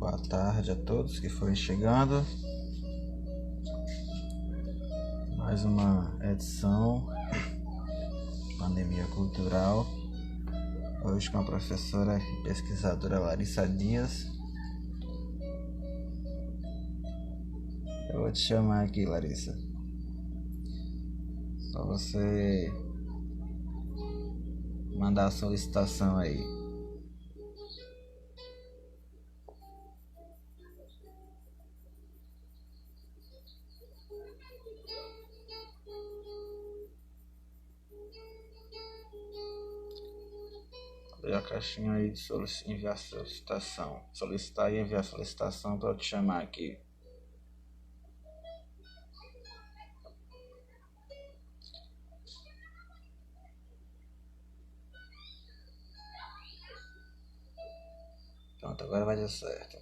Boa tarde a todos que forem chegando. Mais uma edição Pandemia Cultural. Hoje com a professora e pesquisadora Larissa Dias. Eu vou te chamar aqui, Larissa. Só você mandar a solicitação aí. Abrir a caixinha aí de enviar solicitação. Solicitar e enviar solicitação para eu te chamar aqui. Pronto, agora vai dar certo.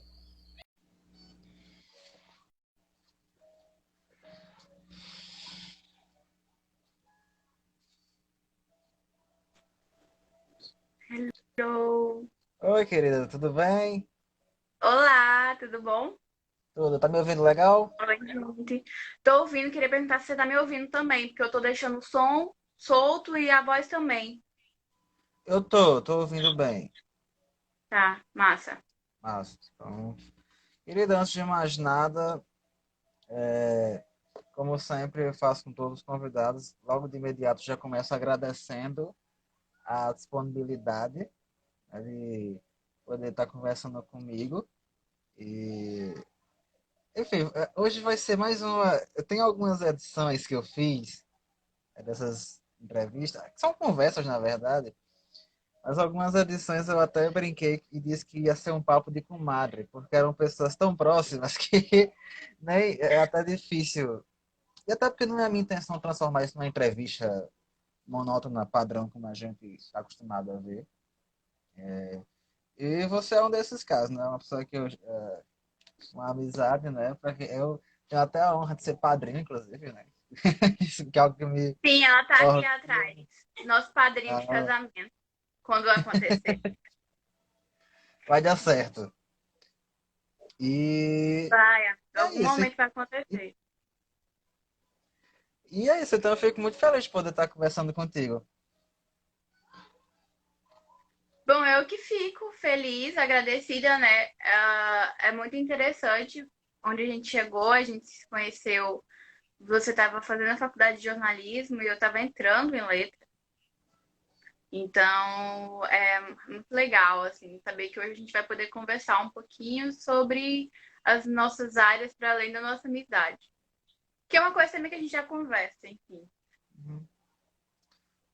Hello. Oi, querida, tudo bem? Olá, tudo bom? Tudo? Tá me ouvindo legal? Oi, gente. Tô ouvindo, queria perguntar se você tá me ouvindo também, porque eu tô deixando o som solto e a voz também. Eu tô ouvindo bem. Tá, massa. Mas, então, querida, antes de mais nada, como sempre eu faço com todos os convidados, logo de imediato já começo agradecendo a disponibilidade, né, de poder estar conversando comigo. E, enfim, hoje vai ser mais uma. Eu tenho algumas edições que eu fiz dessas entrevistas, que são conversas, na verdade. Mas algumas edições eu até brinquei e disse que ia ser um papo de comadre, porque eram pessoas tão próximas que nem é até difícil. E até porque não é a minha intenção transformar isso numa entrevista monótona, padrão, como a gente está acostumado a ver. E você é um desses casos, né? Uma pessoa que eu. Uma amizade, né? Porque eu tenho até a honra de ser padrinho, inclusive, né? Isso que é algo que me Sim, ela tá aqui atrás. orgulha. Nosso padrinho de Ah, casamento, quando acontecer. vai dar certo. E Vai, em é algum isso. momento vai E acontecer. E é isso, então eu fico muito feliz de poder estar conversando contigo. Bom, eu que fico feliz, agradecida, né? É muito interessante onde a gente chegou, a gente se conheceu. Você estava fazendo a faculdade de jornalismo e eu estava entrando em letras. Então, é muito legal, assim, saber que hoje a gente vai poder conversar um pouquinho sobre as nossas áreas para além da nossa amizade. Que é uma coisa também que a gente já conversa, enfim. Uhum.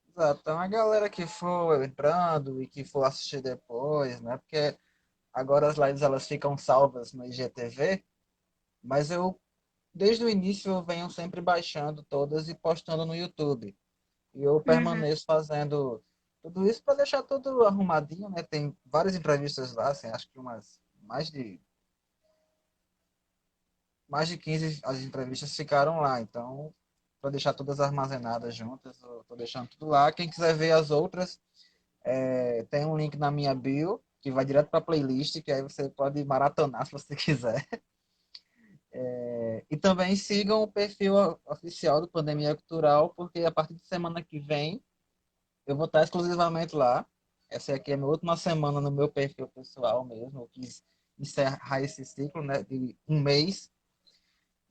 Exato. Então a galera que for entrando e que for assistir depois, né? Porque agora as lives elas ficam salvas no IGTV, mas eu desde o início eu venho sempre baixando todas e postando no YouTube. E eu Uhum. permaneço fazendo tudo isso para deixar tudo arrumadinho, né? Tem várias entrevistas lá, assim, acho que umas mais de 15 as entrevistas ficaram lá, então para deixar todas armazenadas juntas, eu tô deixando tudo lá. Quem quiser ver as outras, tem um link na minha bio que vai direto para a playlist, que aí você pode maratonar se você quiser. E também sigam o perfil oficial do Pandemia Cultural, porque a partir de semana que vem eu vou estar exclusivamente lá. Essa aqui é a minha última semana no meu perfil pessoal mesmo. Eu quis encerrar esse ciclo, né, de um mês.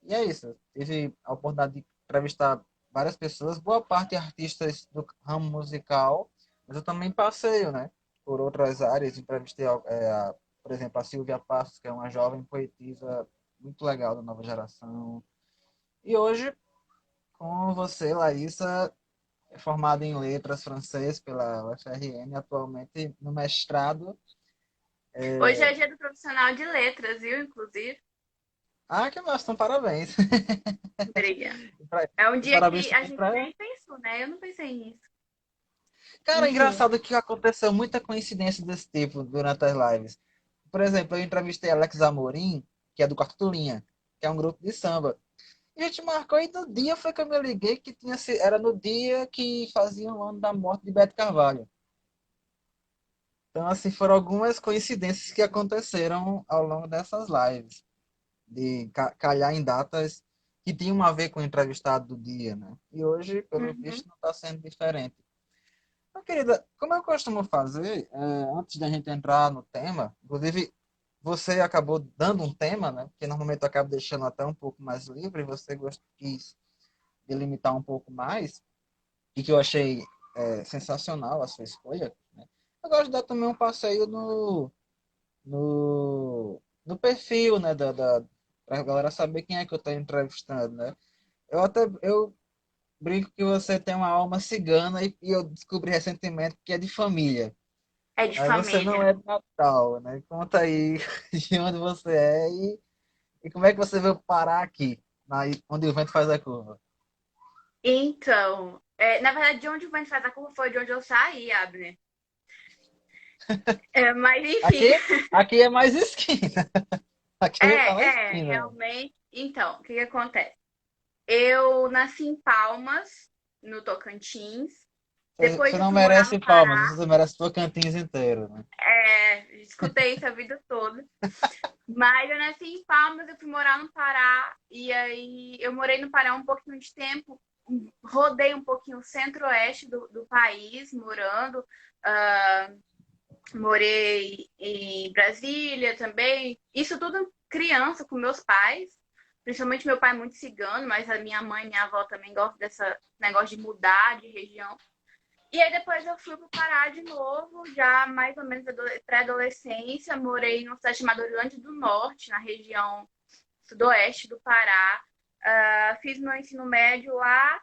E é isso. Tive a oportunidade de entrevistar várias pessoas, boa parte artistas do ramo musical, mas eu também passeio, né, por outras áreas. Entrevistei, por exemplo, a Silvia Passos, que é uma jovem poetisa muito legal da nova geração. E hoje, com você, Larissa, é formada em letras francês pela UFRN, atualmente no mestrado. Hoje é dia do profissional de letras, viu? Inclusive. Ah, que massa, então parabéns. Obrigada. E pra- É um e dia parabéns que a também gente para. nem pensou, né? Eu não pensei nisso. Cara, é Enfim. engraçado que aconteceu muita coincidência desse tipo durante as lives. Por exemplo, eu entrevistei Alex Amorim, que é do Quarto Linha, que é um grupo de samba. E a gente marcou e no dia foi que eu me liguei que era no dia que fazia o ano da morte de Beto Carvalho. Então, assim, foram algumas coincidências que aconteceram ao longo dessas lives, de calhar em datas que tinham a ver com o entrevistado do dia, né? E hoje, pelo Uhum. visto, não está sendo diferente. Então, querida, como eu costumo fazer, antes da gente entrar no tema, inclusive você acabou dando um tema, né? Que normalmente eu acabo deixando até um pouco mais livre, e você quis delimitar um pouco mais, e que eu achei sensacional a sua escolha, né? Eu gosto de dar também um passeio no perfil, né, pra galera saber quem é que eu estou entrevistando, né? Eu brinco que você tem uma alma cigana e eu descobri recentemente que é de família. É de Mas você não família. é de Natal, né? Conta aí de onde você é e como é que você veio parar aqui, onde o vento faz a curva. Então, na verdade, de onde o vento faz a curva foi de onde eu saí, Abner. Mas enfim, Aqui é mais esquina. Aqui tá na esquina. realmente. Então, o que que acontece? Eu nasci em Palmas, no Tocantins. Depois Você eu não fui morar merece no palmas, Pará. você merece Tocantins inteiro, né? Escutei isso a vida toda. Mas eu nasci em Palmas, eu fui morar no Pará. E aí eu morei no Pará um pouquinho de tempo. Rodei um pouquinho o centro-oeste do país, morando. Ah, morei em Brasília também. Isso tudo criança, com meus pais. Principalmente meu pai é muito cigano, mas a minha mãe e minha avó também gostam desse negócio de mudar de região. E aí depois eu fui pro Pará de novo, já mais ou menos pré-adolescência. Morei numa cidade chamada Orlândia do Norte, na região sudoeste do Pará. Fiz meu ensino médio lá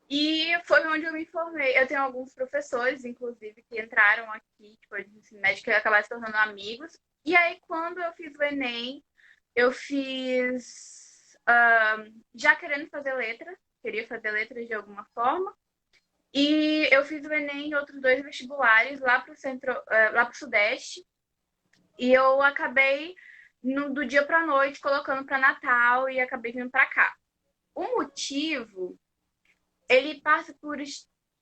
e foi onde eu me formei. Eu tenho alguns professores, inclusive, que entraram aqui, tipo, de ensino médio, que acabaram se tornando amigos. E aí, quando eu fiz o Enem, eu fiz já querendo fazer letras, queria fazer letras de alguma forma. E eu fiz o Enem e outros dois vestibulares lá para o centro, lá para o Sudeste. E eu acabei do dia para noite colocando para Natal e acabei vindo para cá. O motivo, ele passa por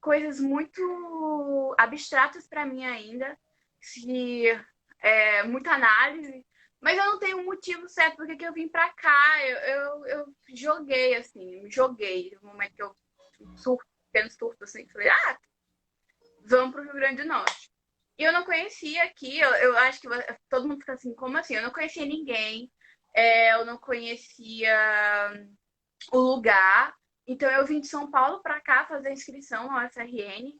coisas muito abstratas para mim ainda, se muita análise, mas eu não tenho um motivo certo porque que eu vim para cá. Eu joguei assim, joguei no momento que eu surto, pequeno surto assim, falei, vamos pro Rio Grande do Norte. E eu não conhecia aqui, eu acho que todo mundo fica assim, como assim? Eu não conhecia ninguém, eu não conhecia o lugar. Então eu vim de São Paulo para cá fazer inscrição na UFRN.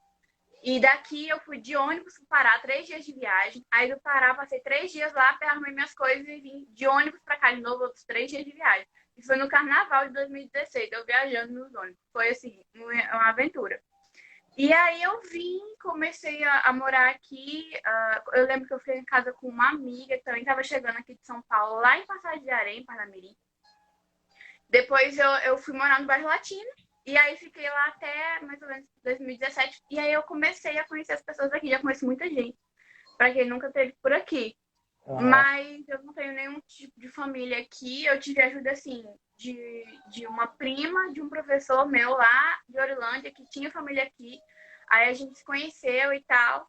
E daqui eu fui de ônibus para Pará, 3 dias de viagem. Aí do Pará passei 3 dias lá, arrumei minhas coisas e vim de ônibus para cá de novo, outros 3 dias de viagem. E foi no carnaval de 2016, eu viajando nos ônibus. Foi assim, uma aventura. E aí eu vim, comecei a morar aqui. Eu lembro que eu fiquei em casa com uma amiga que também estava chegando aqui de São Paulo, lá em Passagem de Areia, em Parnamirim. Depois eu fui morar no bairro Latino. E aí fiquei lá até mais ou menos 2017. E aí eu comecei a conhecer as pessoas aqui. Já conheço muita gente, para quem nunca esteve por aqui. Aham. Mas eu não tenho nenhum tipo de família aqui. Eu tive ajuda, assim, de uma prima, de um professor meu lá de Orlândia, que tinha família aqui. Aí a gente se conheceu e tal,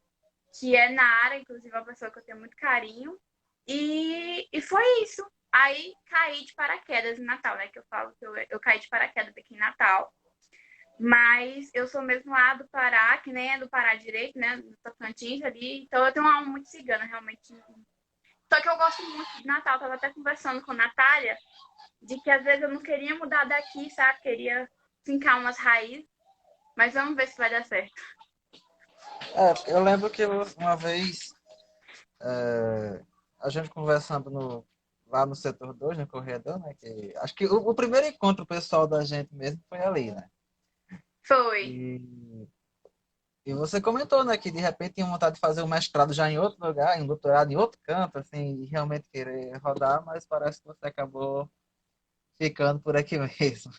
que é Nara, inclusive uma pessoa que eu tenho muito carinho. E foi isso. Aí caí de paraquedas em Natal, né? Que eu falo que eu caí de paraquedas aqui em Natal. Mas eu sou mesmo lá do Pará, que nem é do Pará direito, né? Do Tocantins ali. Então eu tenho uma alma muito cigana, realmente. Só que eu gosto muito de Natal. Eu tava até conversando com a Natália de que às vezes eu não queria mudar daqui, sabe? Queria fincar umas raízes. Mas vamos ver se vai dar certo. Eu lembro que uma vez a gente conversando lá no setor 2 no corredor, né? Que, acho que o primeiro encontro pessoal da gente mesmo foi ali, né? Foi. E, e você comentou, né, que de repente tinha vontade de fazer um mestrado já em outro lugar, um doutorado em outro canto, assim, e realmente querer rodar, mas parece que você acabou ficando por aqui mesmo.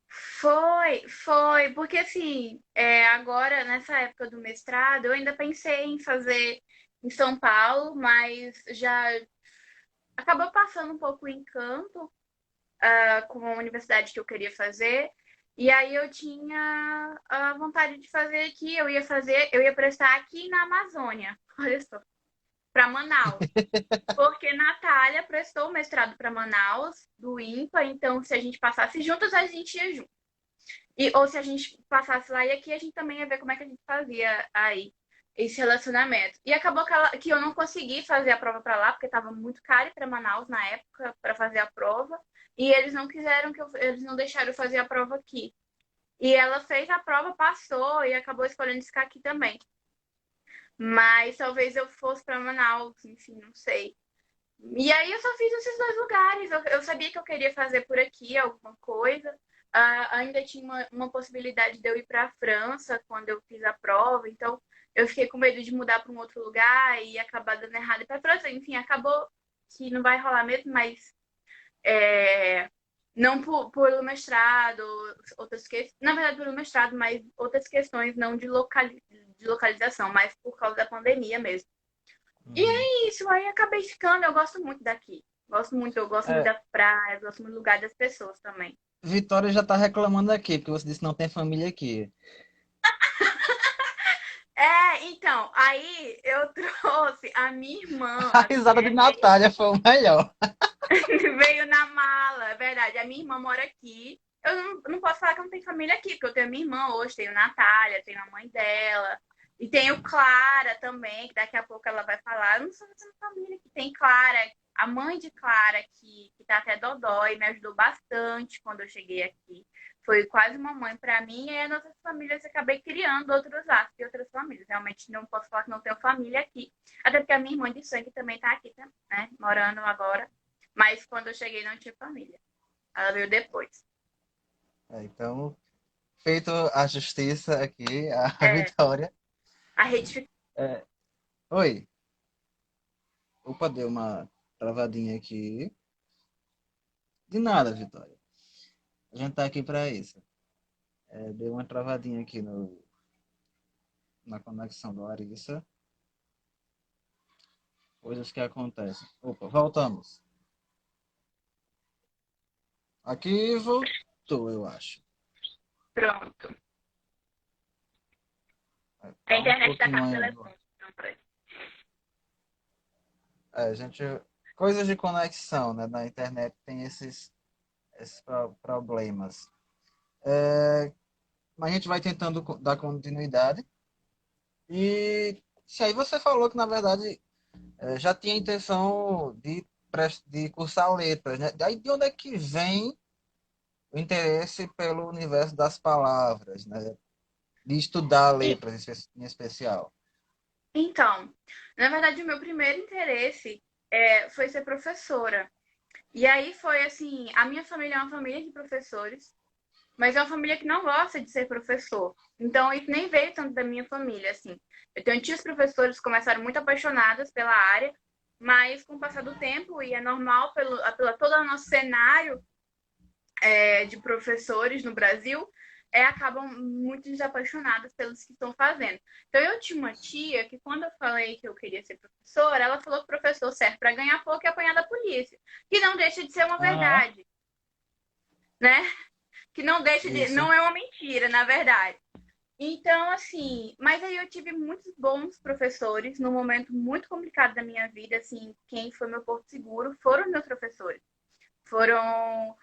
Foi, porque assim, agora nessa época do mestrado, eu ainda pensei em fazer em São Paulo, mas já acabou passando um pouco o encanto, com a universidade que eu queria fazer. E aí eu tinha a vontade de fazer aqui, eu ia prestar aqui na Amazônia. Olha só. para Manaus. Porque Natália prestou o mestrado para Manaus, do INPA, então se a gente passasse juntas, a gente ia junto. Ou se a gente passasse lá e aqui, a gente também ia ver como é que a gente fazia aí esse relacionamento. E acabou que eu não consegui fazer a prova para lá, porque estava muito caro para Manaus na época para fazer a prova. E eles não quiseram eles não deixaram eu fazer a prova aqui. E ela fez a prova, passou e acabou escolhendo ficar aqui também. Mas talvez eu fosse para Manaus, enfim, não sei. E aí eu só fiz esses dois lugares. Eu sabia que eu queria fazer por aqui alguma coisa. Ainda tinha uma possibilidade de eu ir para a França quando eu fiz a prova. Então eu fiquei com medo de mudar para um outro lugar e acabar dando errado e para a França. Enfim, acabou que não vai rolar mesmo, mas não por mestrado, outras questões. Na verdade, pelo mestrado, mas outras questões não de localização, mas por causa da pandemia mesmo. E Uhum. é isso, aí acabei ficando. Eu gosto muito daqui. Eu gosto muito É, das praias, gosto muito do lugar das pessoas também. Vitória já tá reclamando aqui, porque você disse que não tem família aqui. Então, aí eu trouxe a minha irmã, A assim, risada de Natália foi o melhor. veio na mala, é verdade. A minha irmã mora aqui. Eu não posso falar que eu não tenho família aqui, porque eu tenho a minha irmã hoje, tenho Natália, tenho a mãe dela, e tenho Clara também, que daqui a pouco ela vai falar. Eu não sou dessa família que tem Clara, a mãe de Clara, que tá até dodói, me ajudou bastante quando eu cheguei aqui. Foi quase uma mãe para mim, e as nossas famílias acabei criando outros laços e outras famílias. Realmente não posso falar que não tenho família aqui. Até porque a minha irmã de sangue também tá aqui, né? Morando agora. Mas quando eu cheguei não tinha família. Ela veio depois. Então, feito a justiça aqui, a É, Vitória. a rede. É, oi. Opa, deu uma travadinha aqui. De nada, Vitória. A gente tá aqui para isso. Deu uma travadinha aqui na conexão do Larissa. Coisas que acontecem. Opa, voltamos. Aqui voltou, eu acho. Pronto. A Tá um internet tá com o pouquinho aí. telefone. Então, peraí. Gente, coisas de conexão, né? Na internet tem esses problemas. Mas a gente vai tentando dar continuidade. E se aí você falou que, na verdade, já tinha intenção de cursar letras, né? Daí de onde é que vem o interesse pelo universo das palavras, né? De estudar E, letras em especial. então, na verdade, o meu primeiro interesse foi ser professora. E aí foi assim, a minha família é uma família de professores, mas é uma família que não gosta de ser professor. Então, isso nem veio tanto da minha família, assim. Eu tenho tios professores que começaram muito apaixonados pela área, mas com o passar do tempo, e é normal pelo todo o nosso cenário de professores no Brasil, acabam muito desapaixonadas pelos que estão fazendo. Então, eu tinha uma tia que, quando eu falei que eu queria ser professora, ela falou que professor serve para ganhar pouco e apanhar da polícia, que não deixa de ser uma Aham, verdade, né? Que não deixa de. isso. Não é uma mentira, na verdade. Então, assim, mas aí eu tive muitos bons professores num momento muito complicado da minha vida, assim, quem foi meu porto seguro foram meus professores. Foram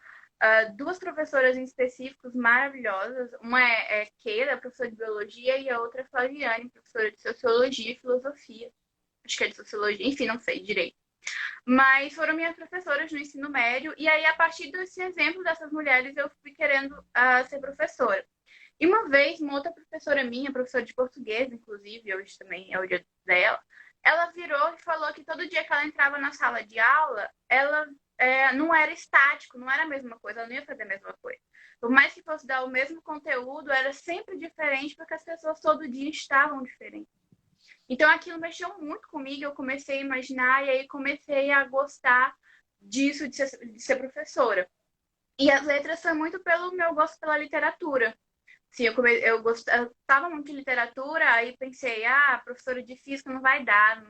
duas professoras em específicos maravilhosas. Uma é Keila, professora de biologia, e a outra é Flaviane, professora de sociologia e filosofia. Acho que é de sociologia, enfim, não sei direito. Mas foram minhas professoras no ensino médio, e aí, a partir desse exemplo dessas mulheres, eu fui querendo ser professora. E uma vez, uma outra professora minha, professora de português, inclusive, hoje também é o dia dela, ela virou e falou que todo dia que ela entrava na sala de aula, ela não era estático, não era a mesma coisa, ela não ia fazer a mesma coisa. Por mais que fosse dar o mesmo conteúdo, era sempre diferente, porque as pessoas todo dia estavam diferentes. Então aquilo mexeu muito comigo, eu comecei a imaginar e aí comecei a gostar disso, de ser professora. E as letras foi muito pelo meu gosto pela literatura. Sim, eu gostava muito de literatura, aí pensei, professora de física não vai dar,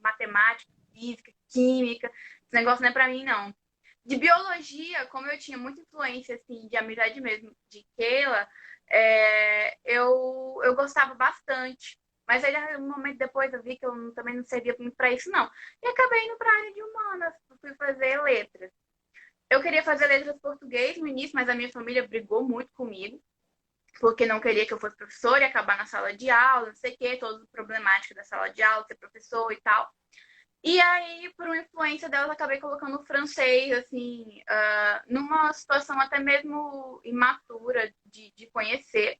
matemática, física, química, esse negócio não é para mim, não. De biologia, como eu tinha muita influência, assim, de amizade mesmo, de Keila, eu gostava bastante. Mas aí, um momento depois, eu vi que eu também não servia muito para isso, não. E acabei indo para a área de humanas, fui fazer letras. Eu queria fazer letras português no início, mas a minha família brigou muito comigo, porque não queria que eu fosse professora e acabar na sala de aula, não sei o quê, toda a problemática da sala de aula, ser professor e tal. E aí, por uma influência delas, acabei colocando o francês, assim, numa situação até mesmo imatura de conhecer.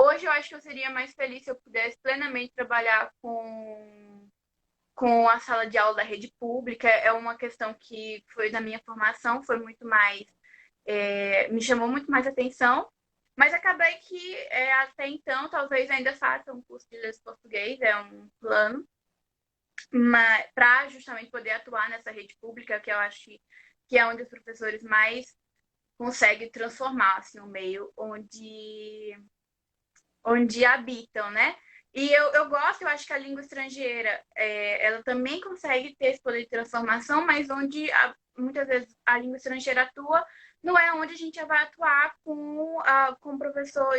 Hoje eu acho que eu seria mais feliz se eu pudesse plenamente trabalhar com a sala de aula da rede pública. É uma questão que foi da minha formação, foi muito mais, me chamou muito mais atenção. Mas acabei que até então, talvez ainda faça um curso de letras português, é um plano, para justamente poder atuar nessa rede pública, que eu acho que é onde os professores mais conseguem transformar assim, o meio onde habitam, né? E eu gosto, eu acho que a língua estrangeira, ela também consegue ter esse poder de transformação, mas onde muitas vezes a língua estrangeira atua, não é onde a gente vai atuar com o professor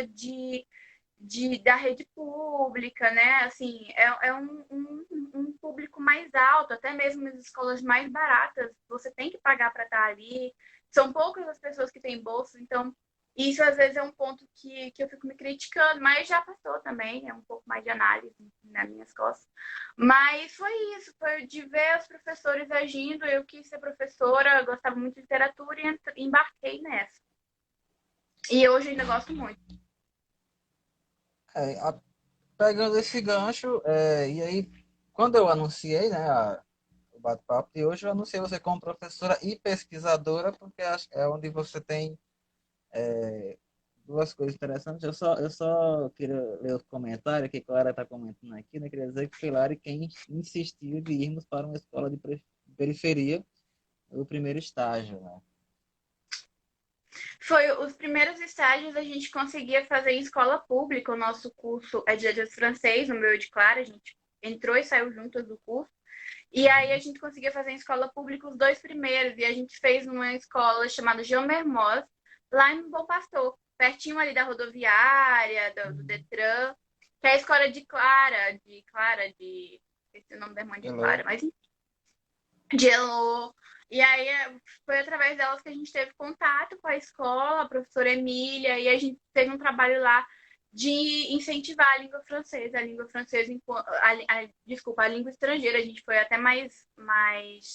da rede pública, né? Assim, é um público mais alto, até mesmo as escolas mais baratas, você tem que pagar para estar ali. São poucas as pessoas que têm bolsa, então isso às vezes é um ponto que eu fico me criticando, mas já passou também, é um pouco mais de análise nas minhas costas. Mas foi isso, foi de ver os professores agindo, eu quis ser professora, gostava muito de literatura e embarquei nessa. E hoje ainda gosto muito. É, pegando esse gancho, e aí, quando eu anunciei, né, o bate-papo de hoje, eu anunciei você como professora e pesquisadora, porque é onde você tem duas coisas interessantes. Eu só queria ler os comentários que a Clara está comentando aqui, né? Queria dizer que foi Lara quem insistiu de irmos para uma escola de periferia no primeiro estágio, né? Foi os primeiros estágios a gente conseguia fazer em escola pública. O nosso curso é de letras francês, o meu e de Clara, a gente entrou e saiu juntas do curso. E aí a Uhum. gente conseguia fazer em escola pública os dois primeiros. E a gente fez numa escola chamada Jean Mermoz, lá em Bom Pastor, pertinho ali da rodoviária, do Uhum. Detran, que é a escola de esqueci o nome da irmã de Clara, Hello. mas de Elô. E aí foi através delas que a gente teve contato com a escola, a professora Emília, e a gente teve um trabalho lá de incentivar a língua francesa, desculpa, a língua estrangeira, a gente foi até mais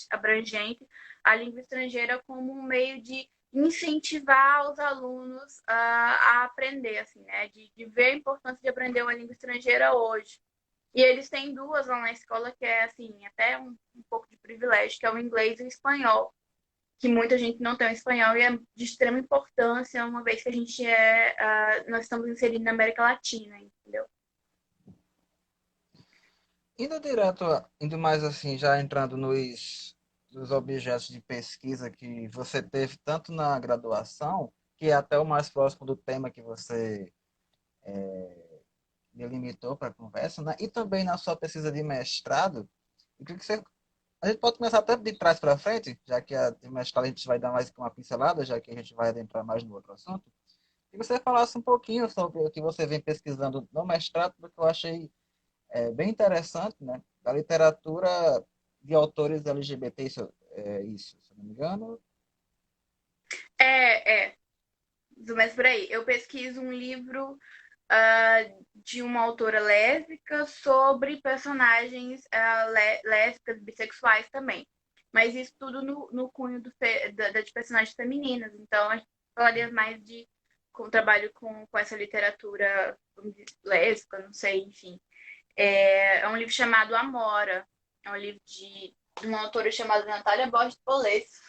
abrangente, a língua estrangeira como um meio de incentivar os alunos a aprender, assim, né? De ver a importância de aprender uma língua estrangeira hoje. E eles têm duas lá na escola que é, assim, até um pouco de privilégio, que é o inglês e o espanhol, que muita gente não tem o espanhol e é de extrema importância, uma vez que a gente nós estamos inseridos na América Latina, entendeu? Indo mais assim, já entrando nos objetos de pesquisa que você teve tanto na graduação, que é até o mais próximo do tema que você delimitou para a conversa, né? E também na sua pesquisa de mestrado, eu queria que você, a gente pode começar até de trás para frente, já que a de mestrado a gente vai dar mais uma pincelada, já que a gente vai adentrar mais no outro assunto. Que você falasse um pouquinho sobre o que você vem pesquisando no mestrado, porque eu achei bem interessante, né? Da literatura de autores LGBT, isso, se eu não me engano. É, mas por aí, eu pesquiso um livro de uma autora lésbica sobre personagens lésbicas, bissexuais também. Mas isso tudo no cunho de personagens femininas. Então, a gente falaria mais com trabalho com essa literatura lésbica, não sei, enfim. É um livro chamado Amora. É um livro de uma autora chamada Natália Borges Polesso.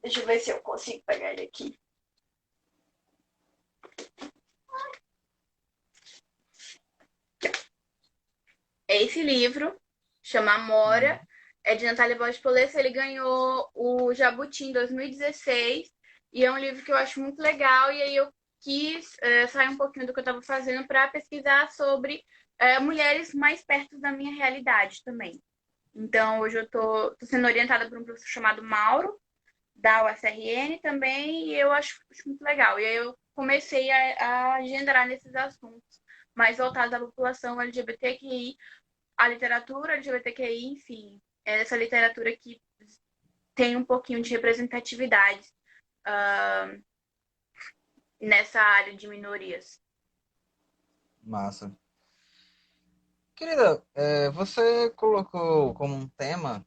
Deixa eu ver se eu consigo pegar ele aqui. É esse livro, chama Amora, Uhum. é de Natália Borges Polesso. Ele ganhou o Jabuti em 2016 e é um livro que eu acho muito legal. E aí eu quis sair um pouquinho do que eu estava fazendo para pesquisar sobre mulheres mais perto da minha realidade também. Então, hoje eu tô sendo orientada por um professor chamado Mauro, da UFRN também, e eu acho muito legal. E aí eu comecei a agendar nesses assuntos mais voltados à população LGBTQI, a literatura LGBTQI, enfim, é essa literatura que tem um pouquinho de representatividade uh, nessa área de minorias. Massa. Querida, você colocou como um tema,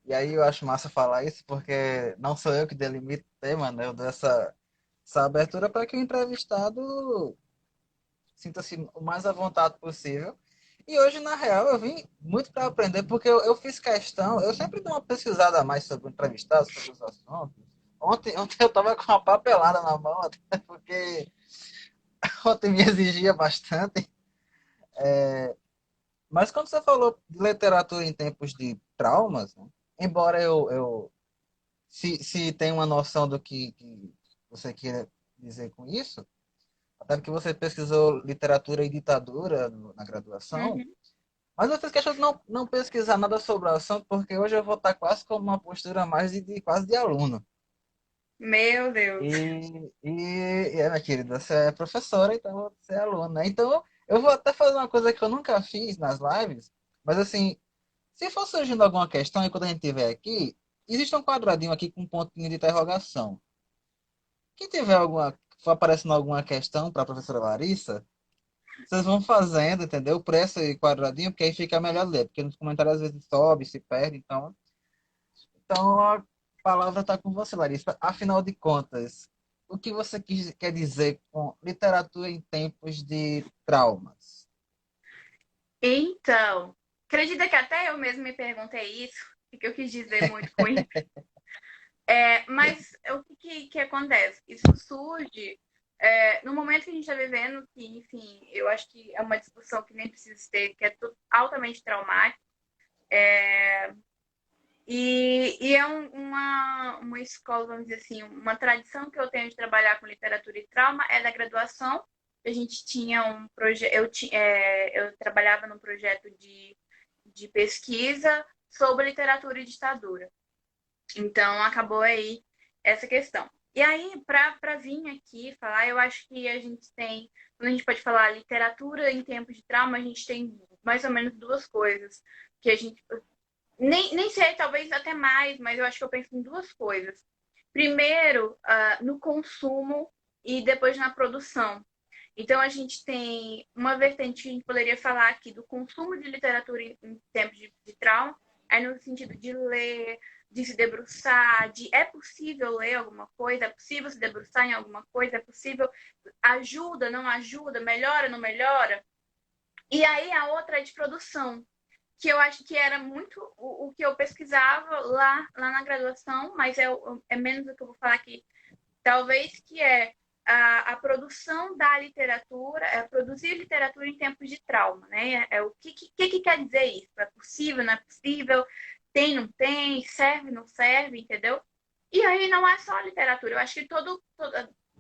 e aí eu acho massa falar isso, porque não sou eu que delimito o tema, né? Eu dou essa abertura para que o entrevistado sinta-se o mais à vontade possível. E hoje, na real, eu vim muito para aprender, porque eu fiz questão, eu sempre dou uma pesquisada a mais sobre o entrevistado, sobre os assuntos. Ontem eu estava com uma papelada na mão, até porque ontem me exigia bastante. Mas quando você falou de literatura em tempos de traumas, né, embora eu se tem uma noção do que você queira dizer com isso, até porque você pesquisou literatura e ditadura na graduação, Uhum. mas eu fiz questão de não pesquisar nada sobre o assunto, porque hoje eu vou estar quase com uma postura mais quase de aluno. Meu Deus. Minha querida, você é professora, então você é aluna. Então, eu vou até fazer uma coisa que eu nunca fiz nas lives, mas assim, se for surgindo alguma questão, e quando a gente tiver aqui, existe um quadradinho aqui com um pontinho de interrogação. Quem tiver for aparecendo alguma questão para a professora Larissa, vocês vão fazendo, entendeu? Por esse quadradinho, porque aí fica melhor ler, porque nos comentários às vezes sobe, se perde, então a palavra está com você, Larissa. Afinal de contas, o que você quer dizer com literatura em tempos de traumas? Então, acredita que até eu mesmo me perguntei isso, o que eu quis dizer muito com isso. Mas o que acontece? Isso surge no momento que a gente está vivendo, que, enfim, eu acho que é uma discussão que nem precisa ter, que é altamente traumática. E é uma escola, vamos dizer assim, uma tradição que eu tenho de trabalhar com literatura e trauma é da graduação. A gente tinha um projeto, eu trabalhava num projeto de pesquisa sobre literatura e ditadura. Então, acabou aí essa questão. E aí, para vir aqui falar, eu acho que a gente tem, quando a gente pode falar literatura em tempos de trauma, a gente tem mais ou menos duas coisas que a gente nem sei, talvez até mais, mas eu acho que eu penso em duas coisas. Primeiro, no consumo e depois na produção. Então, a gente tem uma vertente que a gente poderia falar aqui do consumo de literatura em tempos de trauma, aí no sentido de ler, de se debruçar, de é possível ler alguma coisa, é possível se debruçar em alguma coisa, é possível, ajuda, não ajuda, melhora, não melhora. E aí a outra é de produção, que eu acho que era muito o que eu pesquisava lá na graduação, mas é menos do que eu vou falar aqui. Talvez que é a produção da literatura, é produzir literatura em tempos de trauma, né? O que quer dizer isso? É possível, não é possível? Tem, não tem? Serve, não serve, entendeu? E aí não é só a literatura, eu acho que toda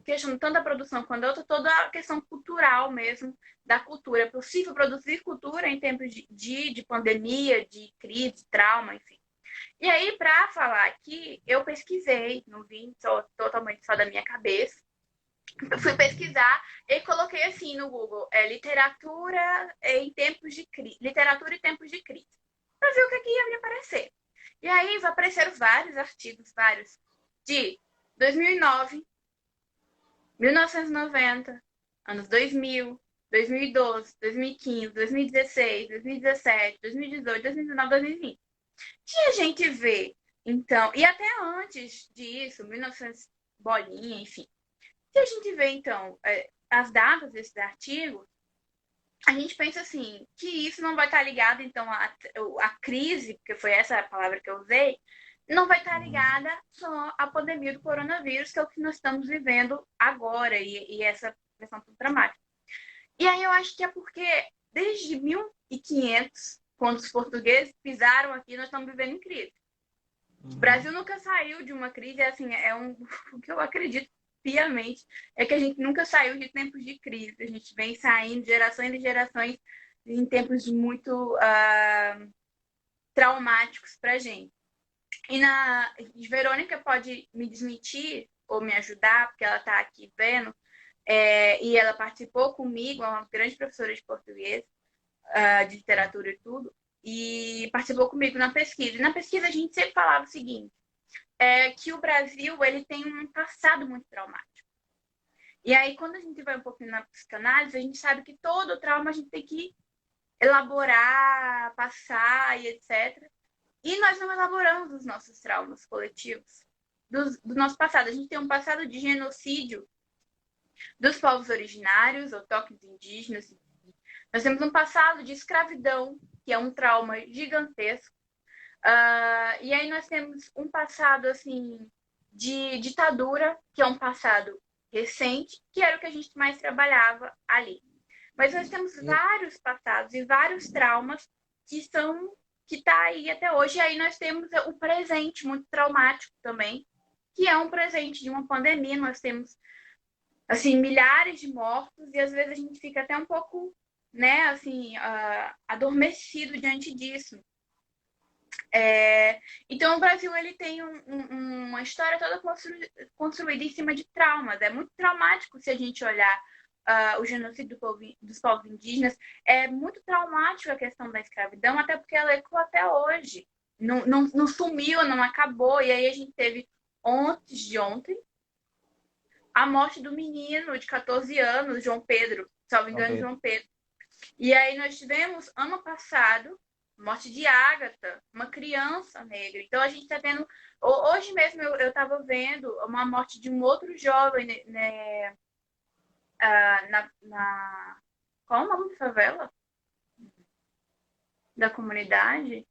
questão, tanto da produção quanto da outra, toda a questão cultural mesmo, da cultura. É possível produzir cultura em tempos de pandemia, de crise, trauma, enfim. E aí, para falar aqui, eu pesquisei, não vim só, totalmente só da minha cabeça. Eu fui pesquisar e coloquei assim no Google, literatura em tempos de crise, literatura em tempos de crise, para ver o que ia me aparecer. E aí apareceram vários artigos, vários, de 2009, 1990, anos 2000, 2012, 2015, 2016, 2017, 2018, 2019, 2020. Que a gente vê, então, e até antes disso, 1900, bolinha, enfim. Se a gente vê, então, as datas desses artigos, a gente pensa assim, que isso não vai estar ligado, então, à crise, porque foi essa a palavra que eu usei, não vai estar Uhum. ligada só à pandemia do coronavírus, que é o que nós estamos vivendo agora, e essa questão tão dramática. E aí eu acho que é porque desde 1500, quando os portugueses pisaram aqui, nós estamos vivendo em crise. O Uhum. Brasil nunca saiu de uma crise, assim, o que eu acredito piamente é que a gente nunca saiu de tempos de crise. A gente vem saindo gerações e gerações em tempos muito traumáticos para a gente. E Verônica pode me desmentir ou me ajudar, porque ela está aqui vendo. E ela participou comigo, é uma grande professora de português, de literatura e tudo, e participou comigo na pesquisa. E na pesquisa a gente sempre falava o seguinte, que o Brasil ele tem um passado muito traumático. E aí, quando a gente vai um pouquinho na psicanálise, a gente sabe que todo trauma a gente tem que elaborar, passar e etc. E nós não elaboramos os nossos traumas coletivos do nosso passado. A gente tem um passado de genocídio dos povos originários, autóctones indígenas. Nós temos um passado de escravidão, que é um trauma gigantesco. E aí nós temos um passado assim de ditadura, que é um passado recente, que era o que a gente mais trabalhava ali. Mas nós temos vários passados e vários traumas que está aí até hoje. E aí nós temos o presente muito traumático também, que é um presente de uma pandemia. Nós temos assim milhares de mortos e às vezes a gente fica até um pouco, né, assim, adormecido diante disso. Então o Brasil ele tem uma história toda construída em cima de traumas. É muito traumático se a gente olhar o genocídio dos povos indígenas. É muito traumático a questão da escravidão, até porque ela ecoa até hoje. Não sumiu, não acabou. E aí a gente teve antes de ontem a morte do menino de 14 anos, João Pedro, salvo engano, João Pedro. E aí nós tivemos ano passado morte de Ágata, uma criança negra. Então a gente está tendo. Hoje mesmo eu estava vendo uma morte de um outro jovem, né, qual o nome da favela? Da comunidade?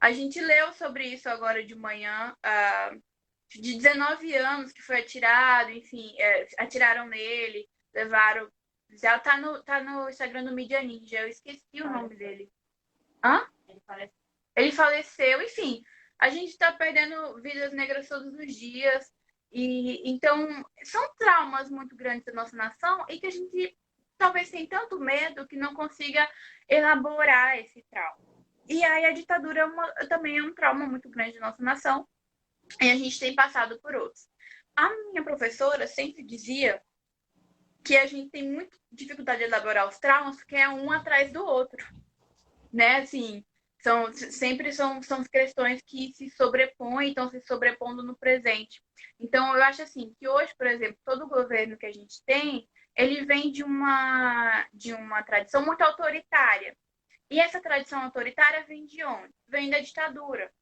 A gente leu sobre isso agora de manhã, de 19 anos que foi atirado, enfim, atiraram nele, levaram. Já tá no Instagram do Mídia Ninja, eu esqueci o nome dele. Hã? Ele faleceu, enfim. A gente está perdendo vidas negras todos os dias. E então, são traumas muito grandes da nossa nação e que a gente talvez tenha tanto medo que não consiga elaborar esse trauma. E aí a ditadura também é um trauma muito grande da nossa nação e a gente tem passado por outros. A minha professora sempre dizia que a gente tem muita dificuldade de elaborar os traumas porque é um atrás do outro, né? Assim, sempre são questões que se sobrepõem, estão se sobrepondo no presente. Então, eu acho assim, que hoje, por exemplo, todo o governo que a gente tem, ele vem de uma tradição muito autoritária. E essa tradição autoritária vem de onde? Vem da ditadura.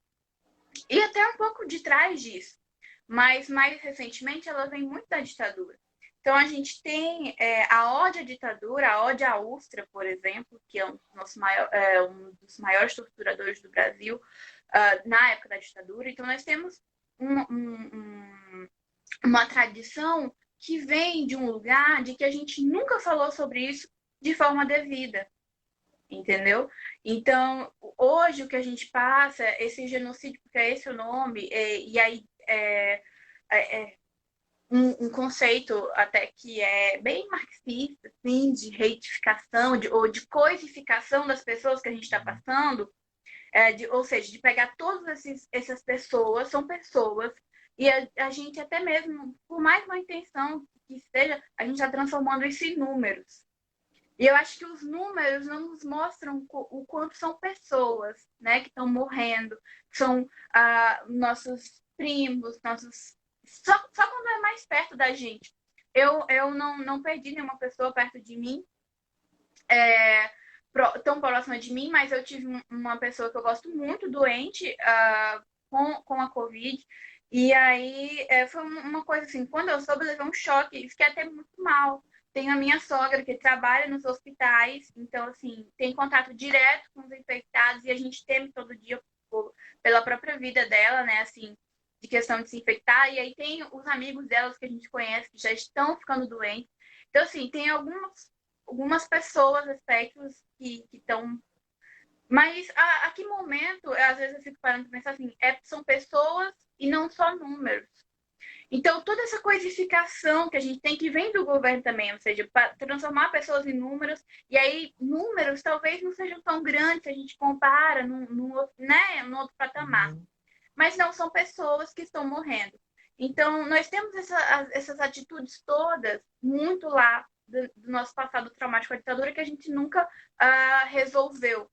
E até um pouco de trás disso. Mas, mais recentemente, ela vem muito da ditadura. Então, a gente tem a ode à ditadura, a ode à Ustra, por exemplo, que é um dos maiores torturadores do Brasil na época da ditadura. Então, nós temos uma tradição que vem de um lugar de que a gente nunca falou sobre isso de forma devida, entendeu? Então, hoje o que a gente passa, esse genocídio, porque é esse o nome, e aí um conceito até que é bem marxista, assim, de reitificação, ou de coisificação das pessoas que a gente está passando, ou seja, de pegar todas essas pessoas, são pessoas, e a gente até mesmo, por mais má intenção que seja, a gente está transformando isso em números. E eu acho que os números não nos mostram o quanto são pessoas, né, que estão morrendo, são nossos primos, nossos só quando é mais perto da gente. Eu não perdi nenhuma pessoa perto de mim, tão próxima de mim, mas eu tive uma pessoa que eu gosto muito doente com a Covid. E aí foi uma coisa assim, quando eu soube, eu levei um choque, fiquei até muito mal. Tenho a minha sogra que trabalha nos hospitais, então, assim, tem contato direto com os infectados e a gente teme todo dia pela própria vida dela, né, assim, de questão de se infectar, e aí tem os amigos delas que a gente conhece que já estão ficando doentes. Então, assim, tem algumas pessoas, aspectos que estão... Mas a que momento, às vezes eu fico parando de pensar assim, são pessoas e não só números. Então, toda essa coisificação que a gente tem, que vem do governo também, ou seja, para transformar pessoas em números, e aí números talvez não sejam tão grandes se a gente compara num outro patamar. Mas não são pessoas que estão morrendo. Então, nós temos essas atitudes todas muito lá do nosso passado traumático com a ditadura que a gente nunca resolveu.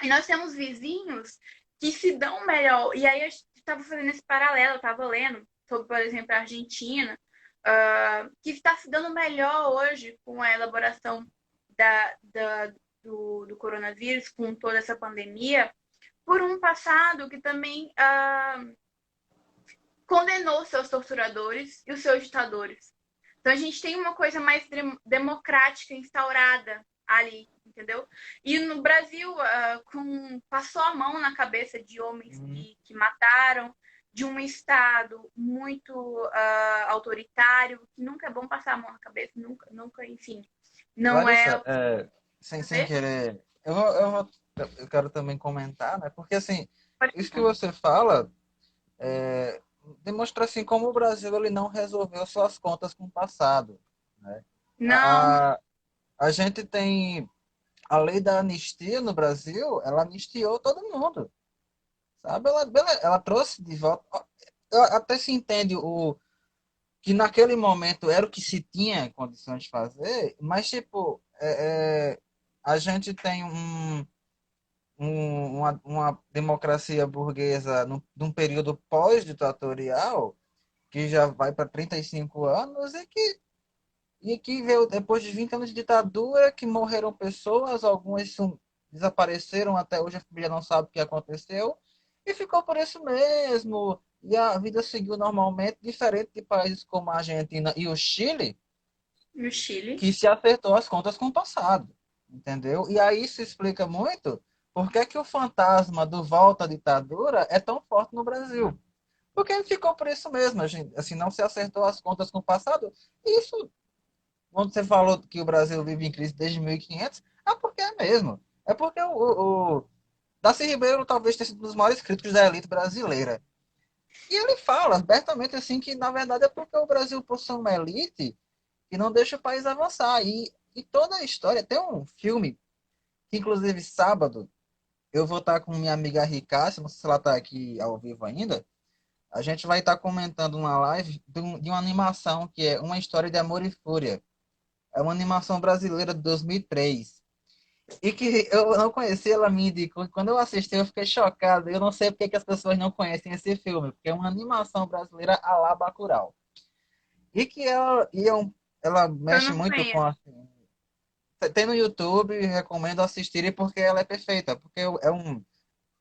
E nós temos vizinhos que se dão melhor. E aí eu estava fazendo esse paralelo, eu estava lendo sobre, por exemplo, a Argentina, que está se dando melhor hoje com a elaboração do coronavírus, com toda essa pandemia, por um passado que também condenou seus torturadores e os seus ditadores. Então a gente tem uma coisa mais democrática instaurada ali, entendeu? E no Brasil, passou a mão na cabeça de homens que mataram, de um Estado muito autoritário, que nunca é bom passar a mão na cabeça, nunca, enfim. Não Larissa, é. sem querer, eu quero também comentar, né? Porque assim, isso que você fala demonstra assim como o Brasil ele não resolveu suas contas com o passado, né? Não, A, a gente tem a lei da anistia no Brasil, ela anistiou todo mundo, sabe? Ela trouxe de volta. Até se entende que naquele momento era o que se tinha condições de fazer, mas tipo, a gente tem uma democracia burguesa num período pós-ditatorial que já vai para 35 anos e que veio depois de 20 anos de ditadura, que morreram pessoas, algumas desapareceram até hoje, a família não sabe o que aconteceu, e ficou por isso mesmo. E a vida seguiu normalmente, diferente de países como a Argentina e o Chile, no Chile. que se acertou as contas com o passado, entendeu? E aí isso explica muito por que que o fantasma do volta à ditadura é tão forte no Brasil. Porque ficou por isso mesmo, gente. Assim, não se acertou as contas com o passado. Isso, quando você falou que o Brasil vive em crise desde 1500, é porque é mesmo. É porque o Darcy Ribeiro talvez tenha sido um dos maiores críticos da elite brasileira. E ele fala abertamente assim que, na verdade, é porque o Brasil possui uma elite que não deixa o país avançar. E toda a história, tem um filme, que inclusive sábado, eu vou estar com minha amiga Ricássia, não sei se ela está aqui ao vivo ainda, a gente vai estar comentando uma live de uma animação que é Uma História de Amor e Fúria. É uma animação brasileira de 2003. E que eu não conhecia, ela me indicou. Quando eu assisti, eu fiquei chocado. Eu não sei porque que as pessoas não conhecem esse filme, porque é uma animação brasileira à la Bacurau. E que ela Eu mexe não muito com conheço. assim, tem no YouTube, recomendo assistirem porque ela é perfeita. Porque